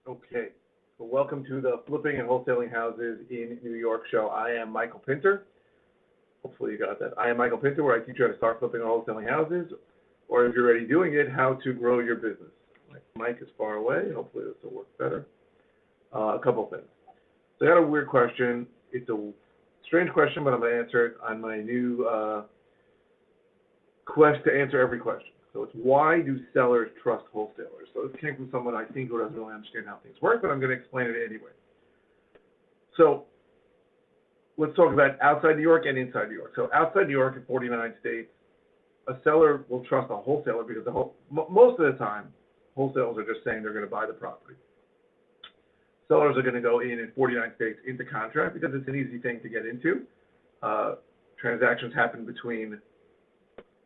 Okay, so welcome to the Flipping and Wholesaling Houses in New York show. I am Michael Pinter. Hopefully you got that. I am Michael Pinter, where I teach you how to start flipping and wholesaling houses, or if you're already doing it, how to grow your business. My mic is far away. Hopefully this will work better. A couple things. So I got a weird question. It's a strange question, but I'm going to answer it on my new quest to answer every question. So it's, why do sellers trust wholesalers? So this came from someone I think who doesn't really understand how things work, but I'm going to explain it anyway. So let's talk about outside New York and inside New York. So outside New York, in 49 states, a seller will trust a wholesaler because most of the time, wholesalers are just saying they're going to buy the property. Sellers are going to go in 49 states into contract because it's an easy thing to get into. Transactions happen between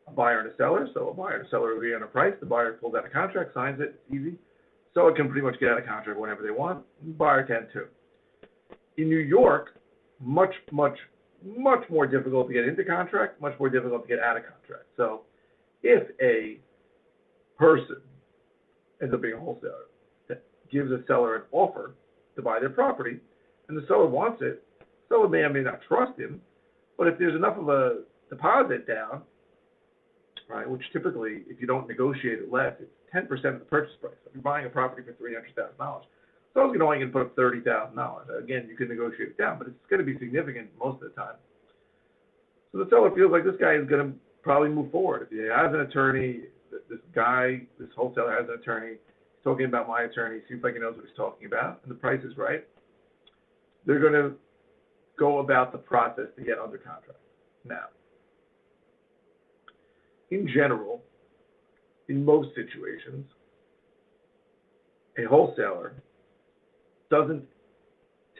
a buyer and a seller. So a buyer and a seller agree on a price. The buyer pulls out a contract, signs it. It's easy. Seller can pretty much get out of contract whenever they want. The buyer can too. In New York, much more difficult to get into contract, much more difficult to get out of contract. So if a person ends up being a wholesaler that gives a seller an offer to buy their property, and the seller wants it, the seller may or may not trust him, but if there's enough of a deposit down, right, which typically, if you don't negotiate it less, it's 10% of the purchase price. If you're buying a property for $300,000, so you're only going to put up $30,000. Again, you can negotiate it down, but it's going to be significant most of the time. So the seller feels like this guy is going to probably move forward. If he has an attorney, this wholesaler has an attorney, he's talking about my attorney, seems like he knows what he's talking about, and the price is right, they're going to go about the process to get under contract. Now, in general, in most situations, a wholesaler doesn't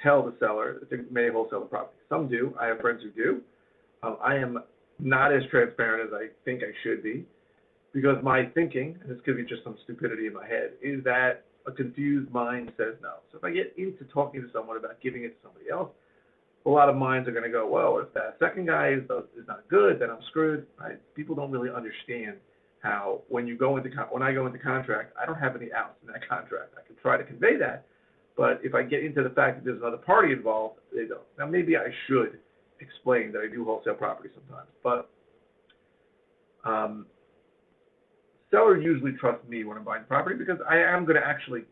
tell the seller that they may wholesale the property. Some do. I have friends who do. I am not as transparent as I think I should be, because my thinking, and this could be just some stupidity in my head, is that a confused mind says no. So if I get into talking to someone about giving it to somebody else, a lot of minds are going to go, well, if that second guy is not good, then I'm screwed. Right? People don't really understand how when I go into contract, I don't have any outs in that contract. I can try to convey that, but if I get into the fact that there's another party involved, they don't. Now, maybe I should explain that I do wholesale property sometimes, but sellers usually trust me when I'm buying property because I am going to actually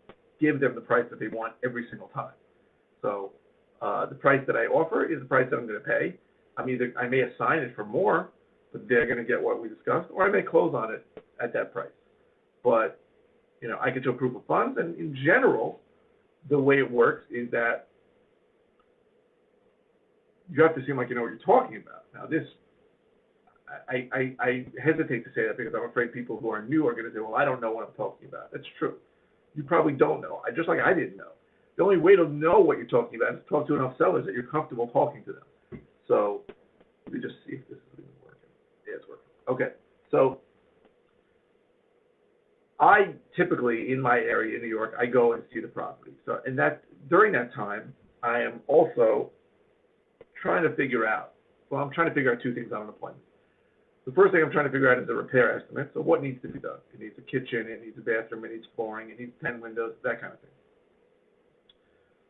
give them the price that they want every single time. So the price that I offer is the price that I'm going to pay. I may assign it for more, but they're going to get what we discussed, or I may close on it at that price. But I can show proof of funds, and in general, the way it works is that you have to seem like you know what you're talking about. Now, this, I hesitate to say that because I'm afraid people who are new are going to say, well, I don't know what I'm talking about. That's true. You probably don't know. Just like I didn't know. The only way to know what you're talking about is to talk to enough sellers that you're comfortable talking to them. So let me just see if this is even working. Yeah, it's working. Okay. So I typically, in my area in New York, I go and see the property. So, and during that time, I am also trying to figure out, I'm trying to figure out two things on an appointment. The first thing I'm trying to figure out is the repair estimate. So what needs to be done? It needs a kitchen, it needs a bathroom, it needs flooring, it needs 10 windows, that kind of thing.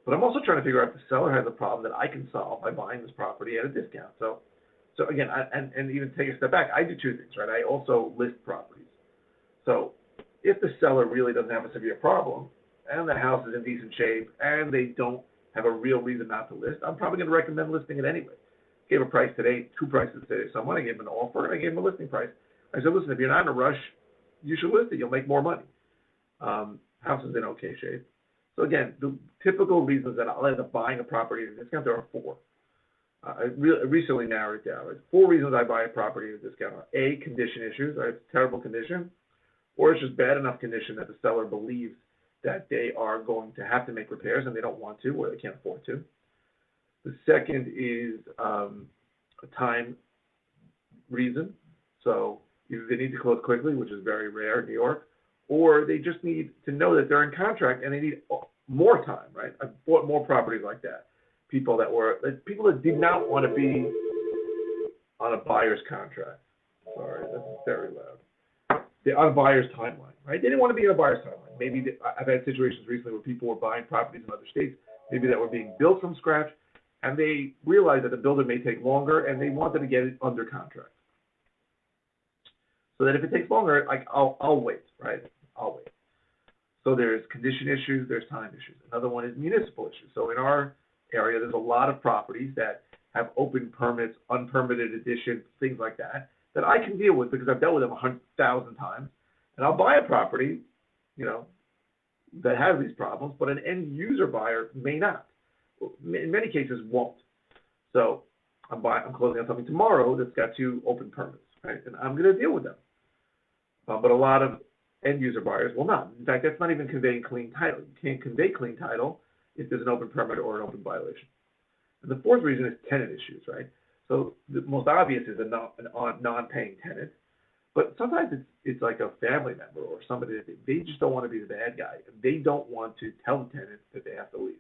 But I'm also trying to figure out if the seller has a problem that I can solve by buying this property at a discount. So again, and even take a step back, I do two things, right? I also list properties. So if the seller really doesn't have a severe problem, and the house is in decent shape, and they don't have a real reason not to list, I'm probably going to recommend listing it anyway. I gave a price today, two prices today to someone. I gave them an offer, and I gave them a listing price. I said, listen, if you're not in a rush, you should list it. You'll make more money. House is in okay shape. So again, the typical reasons that I'll end up buying a property at a discount, there are four. I recently narrowed it down. Right? 4 reasons I buy a property at a discount are A, condition issues, right? It's terrible condition, or it's just bad enough condition that the seller believes that they are going to have to make repairs and they don't want to, or they can't afford to. The second is a time reason. So either they need to close quickly, which is very rare in New York, or they just need to know that they're in contract and they need more time, right? I've bought more properties like that. People that did not want to be on a buyer's contract. Sorry, that's very loud. They're on a buyer's timeline, right? They didn't want to be on a buyer's timeline. maybe I've had situations recently where people were buying properties in other states, maybe that were being built from scratch, and they realized that the builder may take longer, and they wanted to get it under contract. So that if it takes longer, like I'll wait, right? I'll wait. So there's condition issues, there's time issues. Another one is municipal issues. So in our area, there's a lot of properties that have open permits, unpermitted addition, things like that, that I can deal with because I've dealt with them 100,000 times. And I'll buy a property, that has these problems, but an end user buyer may not. In many cases, won't. So I'm closing on something tomorrow that's got 2 open permits, right? And I'm going to deal with them. But a lot of end user buyers will not. In fact, that's not even conveying clean title. You can't convey clean title if there's an open permit or an open violation. And the fourth reason is tenant issues, right? So the most obvious is a non-paying tenant, but sometimes it's like a family member or somebody that they just don't want to be the bad guy. And they don't want to tell the tenant that they have to leave.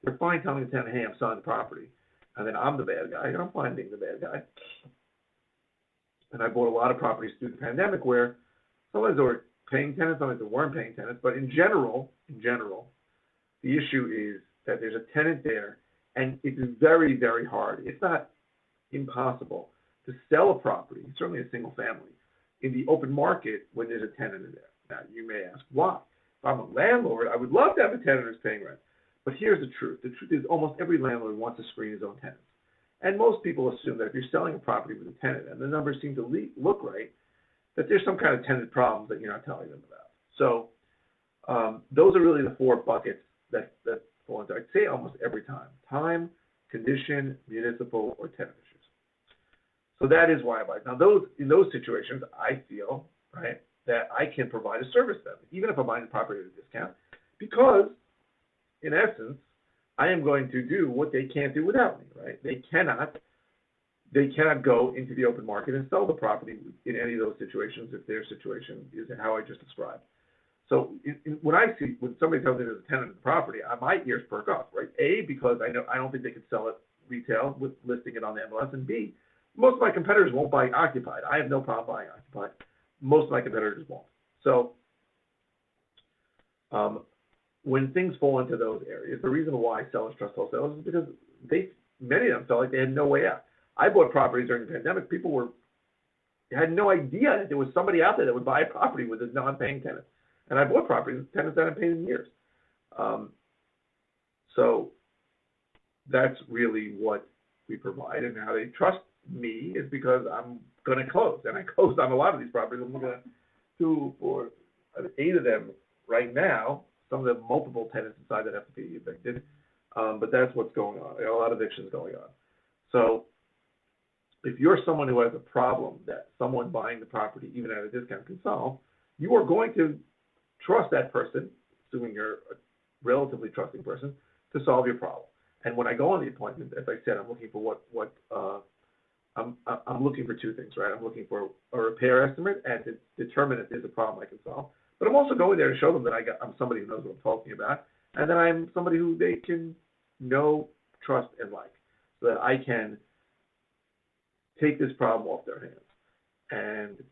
They're fine telling the tenant, hey, I'm selling the property, and then I'm the bad guy, and I'm fine being the bad guy. And I bought a lot of properties through the pandemic where sometimes they were paying tenants, sometimes they weren't paying tenants, but in general, the issue is that there's a tenant there, and it's very, very hard. It's not impossible to sell a property, certainly a single family, in the open market when there's a tenant in there. Now, you may ask, why? If I'm a landlord, I would love to have a tenant who's paying rent. But here's the truth. The truth is almost every landlord wants to screen his own tenants. And most people assume that if you're selling a property with a tenant and the numbers seem to look right, that there's some kind of tenant problems that you're not telling them about. So those are really the 4 buckets that fall into, I'd say almost every time. Time, condition, municipal, or tenant issues. So that is why I buy. Now, in those situations, I feel, right, that I can provide a service to them, even if I'm buying the property at a discount, because, in essence, I am going to do what they can't do without me, right? They cannot go into the open market and sell the property in any of those situations if their situation is how I just described. So when somebody tells me there's a tenant in the property, my ears perk up, right? A, because I don't think they could sell it retail with listing it on the MLS, and B, most of my competitors won't buy occupied. I have no problem buying occupied. Most of my competitors won't. So when things fall into those areas, the reason why sellers trust wholesalers is because many of them felt like they had no way out. I bought properties during the pandemic. People had no idea that there was somebody out there that would buy a property with a non-paying tenant. And I bought properties with tenants that haven't paid in years. So that's really what we provide. And how they trust me is because I'm going to close. And I closed on a lot of these properties. I'm looking at 2, 4, 8 of them right now. Some of them multiple tenants inside that have to be evicted. But that's what's going on. There are a lot of evictions going on. So if you're someone who has a problem that someone buying the property, even at a discount, can solve, you are going to trust that person, assuming you're a relatively trusting person, to solve your problem. And when I go on the appointment, as I said, I'm looking for I'm looking for 2 things, right? I'm looking for a repair estimate and to determine if there's a problem I can solve. But I'm also going there to show them that I'm somebody who knows what I'm talking about, and that I'm somebody who they can know, trust, and like, so that I can take this problem off their hands. And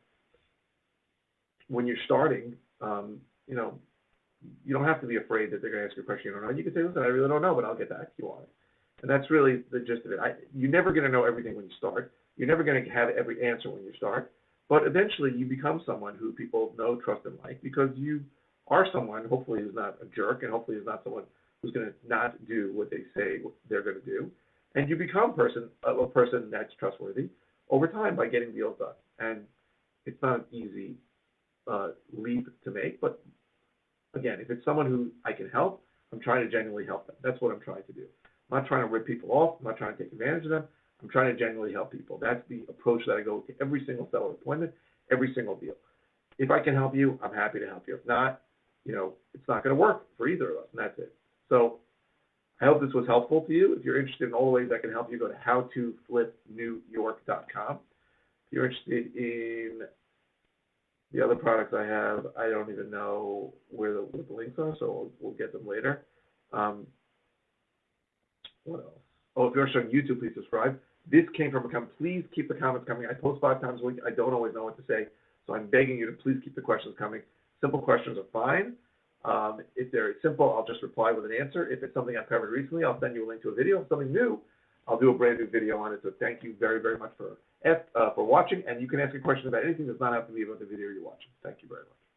when you're starting, you don't have to be afraid that they're going to ask you a question you don't know. You can say, listen, I really don't know, but I'll get back to you on it. And that's really the gist of it. You're never going to know everything when you start. You're never going to have every answer when you start. But eventually you become someone who people know, trust, and like, because you are someone, hopefully, who's not a jerk, and hopefully is not someone who's going to not do what they say they're going to do. And you become a person that's trustworthy over time by getting deals done. And it's not an easy leap to make, but again, if it's someone who I can help, I'm trying to genuinely help them. That's what I'm trying to do. I'm not trying to rip people off. I'm not trying to take advantage of them. I'm trying to genuinely help people. That's the approach that I go to every single seller appointment, every single deal. If I can help you, I'm happy to help you. If not, it's not going to work for either of us, and that's it. So I hope this was helpful to you. If you're interested in all the ways I can help you, go to howtoflipnewyork.com. If you're interested in the other products I have, I don't even know what the links are, so we'll get them later. What else? Oh, if you're interested on YouTube, please subscribe. This came from a comment. Please keep the comments coming. I post 5 times a week. I don't always know what to say, so I'm begging you to please keep the questions coming. Simple questions are fine. If they're simple, I'll just reply with an answer. If it's something I've covered recently, I'll send you a link to a video. If something new, I'll do a brand new video on it. So thank you very, very much for watching. And you can ask a question about anything that's not have to be about the video you're watching. Thank you very much.